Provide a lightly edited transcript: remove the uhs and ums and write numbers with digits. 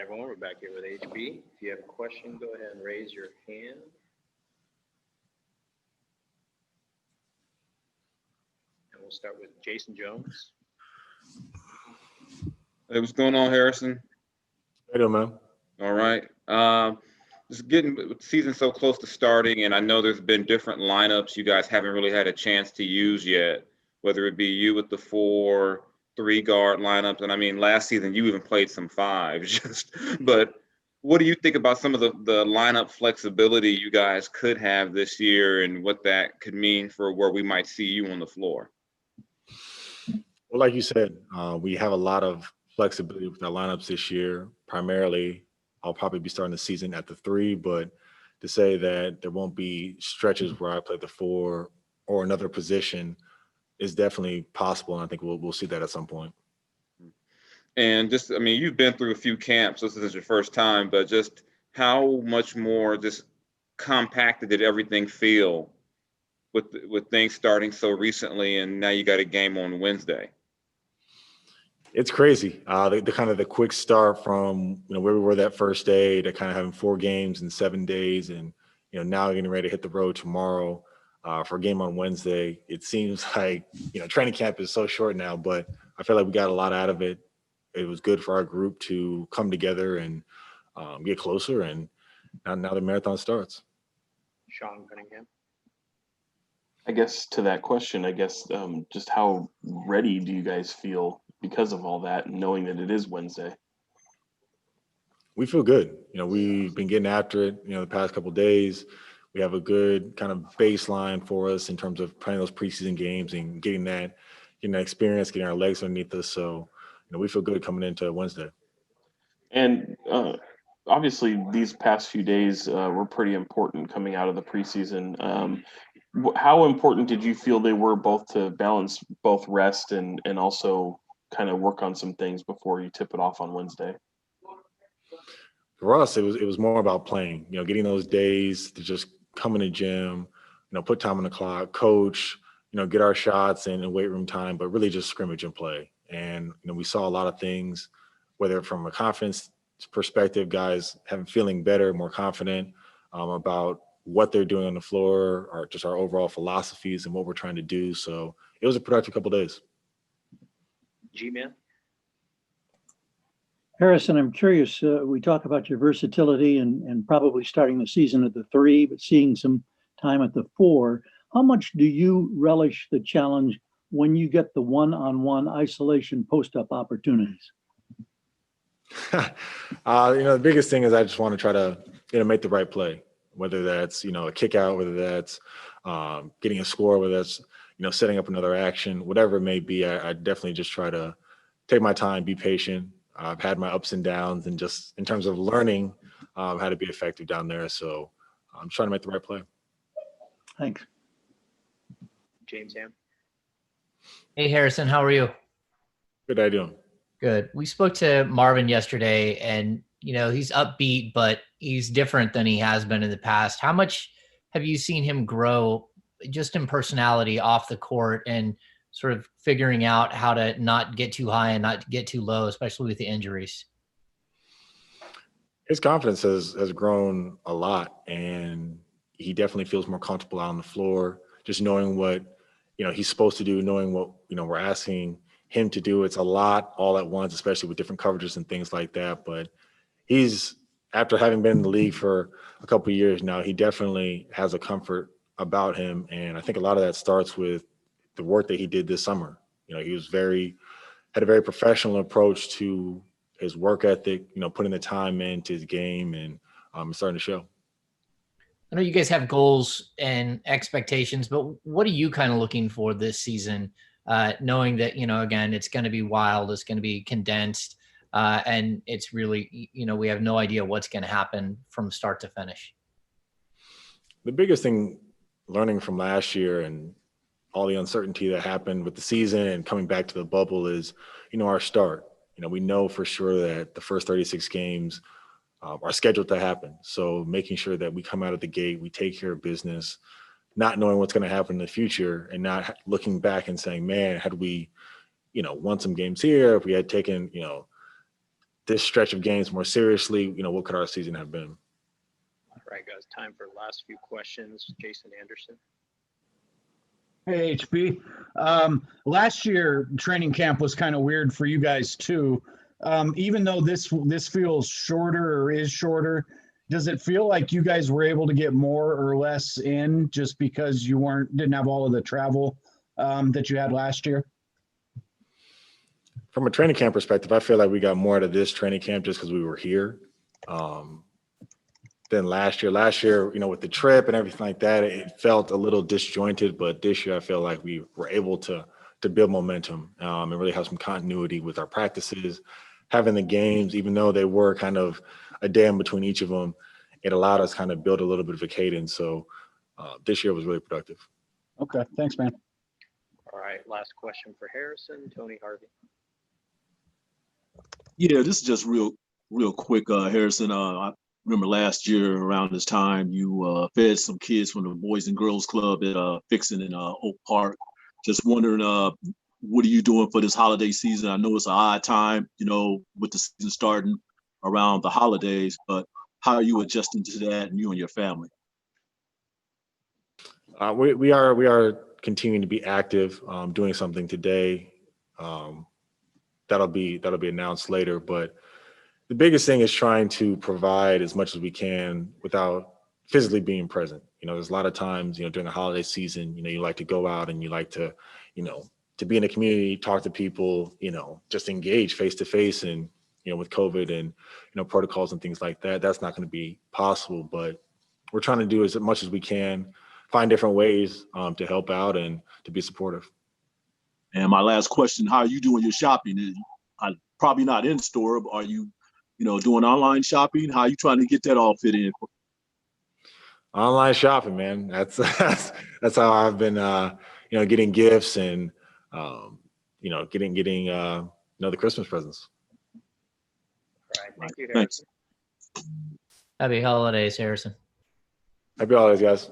everyone, we're back here with HB. If you have a question, go ahead and raise your hand. And we'll start with Jason Jones. Hey, what's going on, Harrison? How you doing, man? All right. Just getting with the season so close to starting, and I know there's been different lineups you guys haven't really had a chance to use yet, whether it be you with the 4-3 guard lineups. And I mean, last season you even played some fives. But what do you think about some of the lineup flexibility you guys could have this year and what that could mean for where we might see you on the floor? Well, like you said, we have a lot of flexibility with our lineups this year. Primarily, I'll probably be starting the season at the 3, but to say that there won't be stretches where I play the 4 or another position is definitely possible, and I think we'll see that at some point. And just, I mean, you've been through a few camps. This is your first time, but just how much more just compacted did everything feel with things starting so recently, and now you got a game on Wednesday? It's crazy. The kind of the quick start from where we were that first day to kind of having 4 games in 7 days, and now getting ready to hit the road tomorrow for a game on Wednesday. It seems like training camp is so short now, but I feel like we got a lot out of it. It was good for our group to come together and get closer, and now the marathon starts. Sean Cunningham. I guess to that question, just how ready do you guys feel because of all that, and knowing that it is Wednesday? We feel good. We've been getting after it, the past couple of days. We have a good kind of baseline for us in terms of playing those preseason games and getting that experience, getting our legs underneath us. So, we feel good coming into Wednesday. And obviously, these past few days were pretty important coming out of the preseason. How important did you feel they were, both to balance both rest and also kind of work on some things before you tip it off on Wednesday? For us, it was more about playing, getting those days to just come in the gym, put time on the clock, coach, get our shots and weight room time, but really just scrimmage and play. And, we saw a lot of things, whether from a confidence perspective, guys feeling better, more confident about what they're doing on the floor, or just our overall philosophies and what we're trying to do. So it was a productive couple of days. G-Man. Harrison, I'm curious, we talk about your versatility and probably starting the season at the 3, but seeing some time at the 4. How much do you relish the challenge when you get the one-on-one isolation post-up opportunities? The biggest thing is I just want to try to, make the right play, whether that's, a kick out, whether that's getting a score, whether that's, setting up another action, whatever it may be. I definitely just try to take my time, be patient. I've had my ups and downs, and just in terms of learning how to be effective down there. So I'm trying to make the right play. Thanks. James Ham. Hey, Harrison, how are you? Good, how you doing? Good. We spoke to Marvin yesterday, and, he's upbeat, but he's different than he has been in the past. How much have you seen him grow just in personality off the court and sort of figuring out how to not get too high and not get too low, especially with the injuries? His confidence has grown a lot, and he definitely feels more comfortable out on the floor, just knowing what, he's supposed to do, knowing what, we're asking him to do. It's a lot all at once, especially with different coverages and things like that. But he's, after having been in the league for a couple of years now, he definitely has a comfort about him. And I think a lot of that starts with the work that he did this summer. He had a very professional approach to his work ethic, putting the time into his game, and it's starting to show. I know you guys have goals and expectations, but what are you kind of looking for this season, knowing that, again, it's going to be wild, it's going to be condensed, and it's really, we have no idea what's going to happen from start to finish? The biggest thing, learning from last year and all the uncertainty that happened with the season and coming back to the bubble, is, our start. We know for sure that the first 36 games are scheduled to happen. So making sure that we come out of the gate, we take care of business, not knowing what's going to happen in the future, and not looking back and saying, man, had we, won some games here, if we had taken, this stretch of games more seriously, what could our season have been? All right, guys, time for last few questions. Jason Anderson. Hey, HB. Last year, training camp was kind of weird for you guys too. Even though this feels shorter or is shorter, does it feel like you guys were able to get more or less in just because you didn't have all of the travel that you had last year? From a training camp perspective, I feel like we got more out of this training camp just because we were here than last year. Last year, with the trip and everything like that, it felt a little disjointed. But this year, I feel like we were able to build momentum and really have some continuity with our practices. Having the games, even though they were kind of a day in between each of them, it allowed us kind of build a little bit of a cadence. So this year was really productive. Okay, thanks, man. All right, last question for Harrison, Tony Harvey. Yeah, this is just real quick, Harrison. I remember last year around this time, you fed some kids from the Boys and Girls Club at Fixin in Oak Park. Just wondering, what are you doing for this holiday season? I know it's an odd time, with the season starting around the holidays, but how are you adjusting to that, and you and your family? We are continuing to be active, doing something today. That'll be announced later. But the biggest thing is trying to provide as much as we can without physically being present. There's a lot of times, during the holiday season, you like to go out and you like to, to be in the community, talk to people, just engage face to face. And, with COVID and, protocols and things like that, that's not going to be possible. But we're trying to do as much as we can, find different ways to help out and to be supportive. And my last question, how are you doing your shopping? Probably not in store, but are you, doing online shopping? How are you trying to get that all fit in? Online shopping, man. That's how I've been, getting gifts and, getting the Christmas presents. All right, thank you, Thanks. Harrison. Happy holidays, Harrison. Happy holidays, guys.